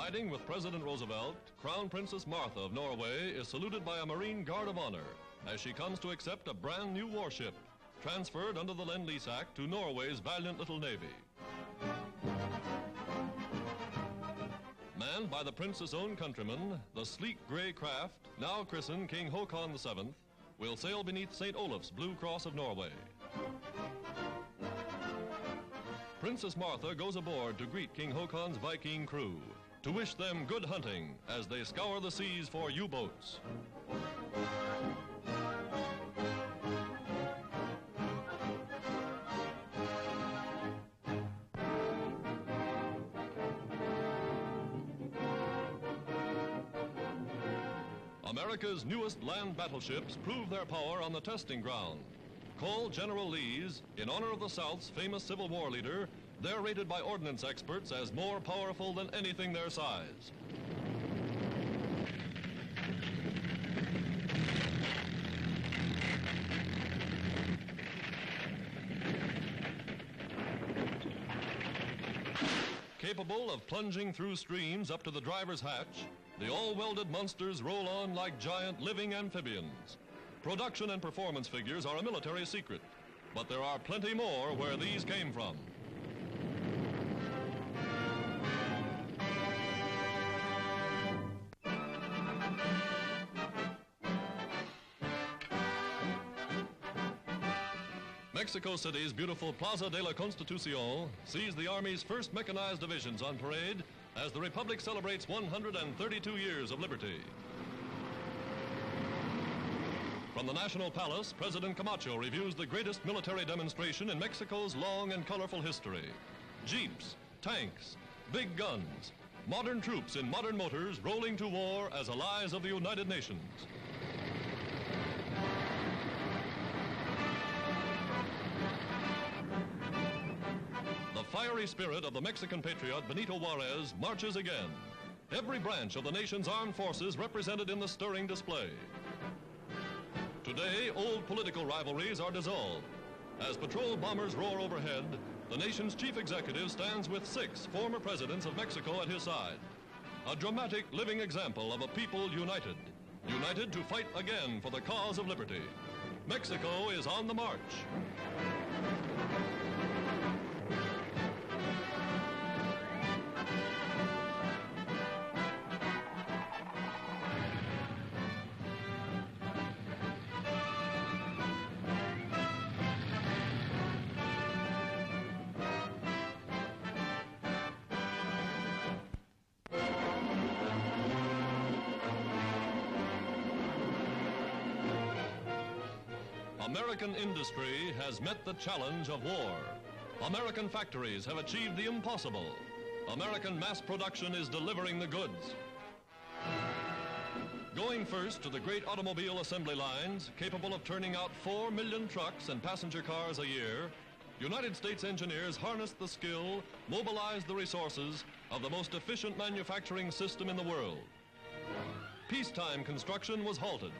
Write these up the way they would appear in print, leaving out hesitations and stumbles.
Riding with President Roosevelt, Crown Princess Martha of Norway is saluted by a Marine Guard of Honor as she comes to accept a brand new warship, transferred under the Lend-Lease Act to Norway's valiant little navy. Manned by the Prince's own countrymen, the sleek gray craft, now christened King Haakon VII, will sail beneath St. Olaf's Blue Cross of Norway. Princess Martha goes aboard to greet King Haakon's Viking crew, to wish them good hunting as they scour the seas for U-boats. America's newest land battleships prove their power on the testing ground. Called General Lee's, in honor of the South's famous Civil War leader, they're rated by ordnance experts as more powerful than anything their size. Capable of plunging through streams up to the driver's hatch, the all-welded monsters roll on like giant living amphibians. Production and performance figures are a military secret, but there are plenty more where these came from. Mexico City's beautiful Plaza de la Constitucion sees the Army's first mechanized divisions on parade as the Republic celebrates 132 years of liberty. From the National Palace, President Camacho reviews the greatest military demonstration in Mexico's long and colorful history. Jeeps, tanks, big guns, modern troops in modern motors rolling to war as allies of the United Nations. The fiery spirit of the Mexican patriot Benito Juarez marches again. Every branch of the nation's armed forces represented in the stirring display. Today, old political rivalries are dissolved. As patrol bombers roar overhead, the nation's chief executive stands with 6 former presidents of Mexico at his side. A dramatic living example of a people united. United to fight again for the cause of liberty. Mexico is on the march. American industry has met the challenge of war. American factories have achieved the impossible. American mass production is delivering the goods. Going first to the great automobile assembly lines, capable of turning out 4 million trucks and passenger cars a year, United States engineers harnessed the skill, mobilized the resources of the most efficient manufacturing system in the world. Peacetime construction was halted.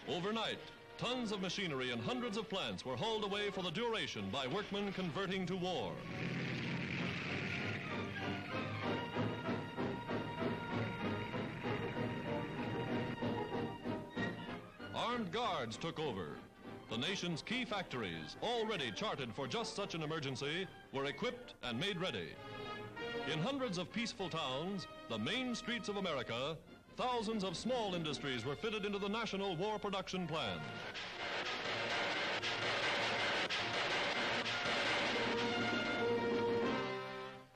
Overnight, tons of machinery and hundreds of plants were hauled away for the duration by workmen converting to war. Armed guards took over. The nation's key factories, already charted for just such an emergency, were equipped and made ready. In hundreds of peaceful towns, the main streets of America, thousands of small industries were fitted into the National War Production Plan.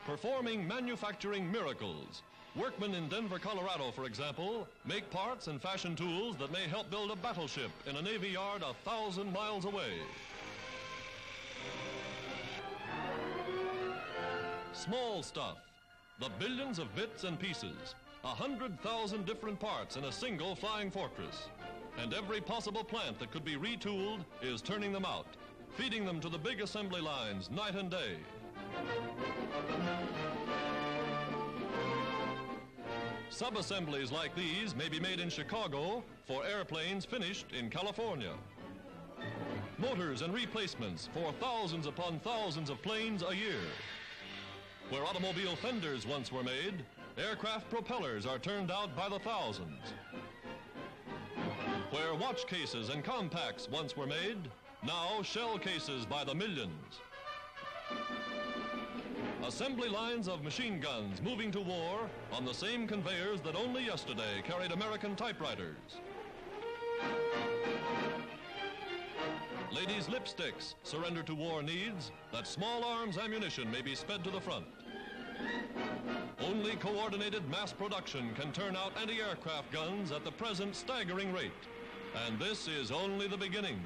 Performing manufacturing miracles. Workmen in Denver, Colorado, for example, make parts and fashion tools that may help build a battleship in a Navy yard 1,000 miles away. Small stuff. The billions of bits and pieces. 100,000 different parts in a single flying fortress. And every possible plant that could be retooled is turning them out, feeding them to the big assembly lines night and day. Sub-assemblies like these may be made in Chicago for airplanes finished in California. Motors and replacements for thousands upon thousands of planes a year. Where automobile fenders once were made, Aircraft propellers are turned out by the thousands. Where watch cases and compacts once were made, now shell cases by the millions. Assembly lines of machine guns moving to war on the same conveyors that only yesterday carried American typewriters. Ladies' lipsticks surrender to war needs that small arms ammunition may be sped to the front. Only coordinated mass production can turn out anti-aircraft guns at the present staggering rate. And this is only the beginning.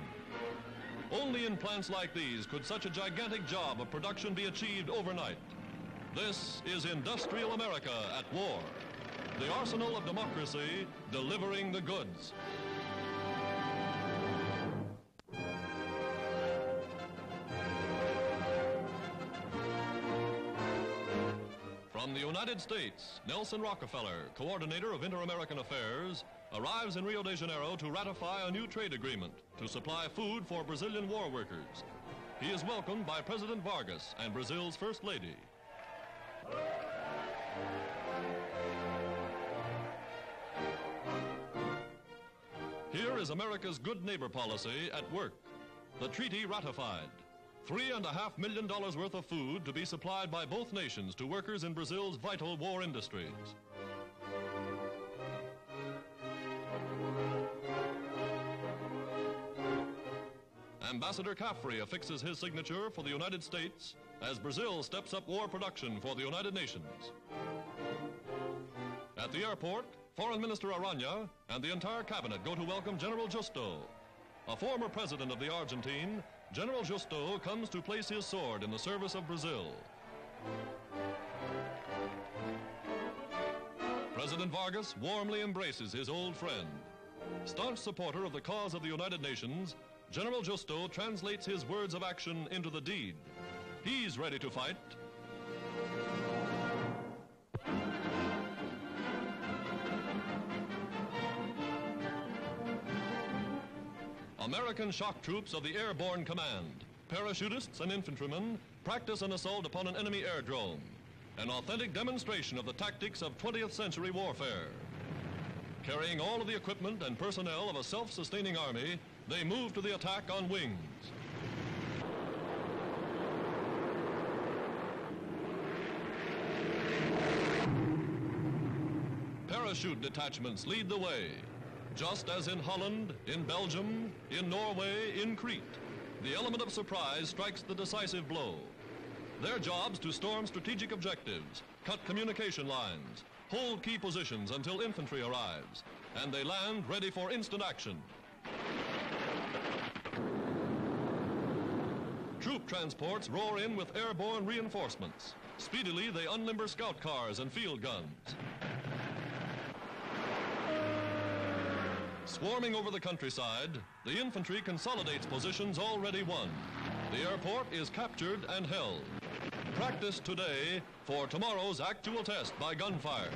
Only in plants like these could such a gigantic job of production be achieved overnight. This is industrial America at war. The arsenal of democracy delivering the goods. From the United States, Nelson Rockefeller, coordinator of Inter-American Affairs, arrives in Rio de Janeiro to ratify a new trade agreement to supply food for Brazilian war workers. He is welcomed by President Vargas and Brazil's First Lady. Here is America's good neighbor policy at work. The treaty ratified. $3.5 million worth of food to be supplied by both nations to workers in Brazil's vital war industries. Ambassador Caffrey affixes his signature for the United States as Brazil steps up war production for the United Nations. At the airport, Foreign Minister Arana and the entire cabinet go to welcome General Justo. A former president of the Argentine, General Justo comes to place his sword in the service of Brazil. President Vargas warmly embraces his old friend. Staunch supporter of the cause of the United Nations, General Justo translates his words of action into the deed. He's ready to fight. American shock troops of the Airborne Command, parachutists and infantrymen, practice an assault upon an enemy airdrome, an authentic demonstration of the tactics of 20th century warfare. Carrying all of the equipment and personnel of a self-sustaining army, they move to the attack on wings. Parachute detachments lead the way. Just as in Holland, in Belgium, in Norway, in Crete, the element of surprise strikes the decisive blow. Their job's to storm strategic objectives, cut communication lines, hold key positions until infantry arrives, and they land ready for instant action. Troop transports roar in with airborne reinforcements. Speedily, they unlimber scout cars and field guns. Swarming over the countryside, the infantry consolidates positions already won. The airport is captured and held. Practice today for tomorrow's actual test by gunfire.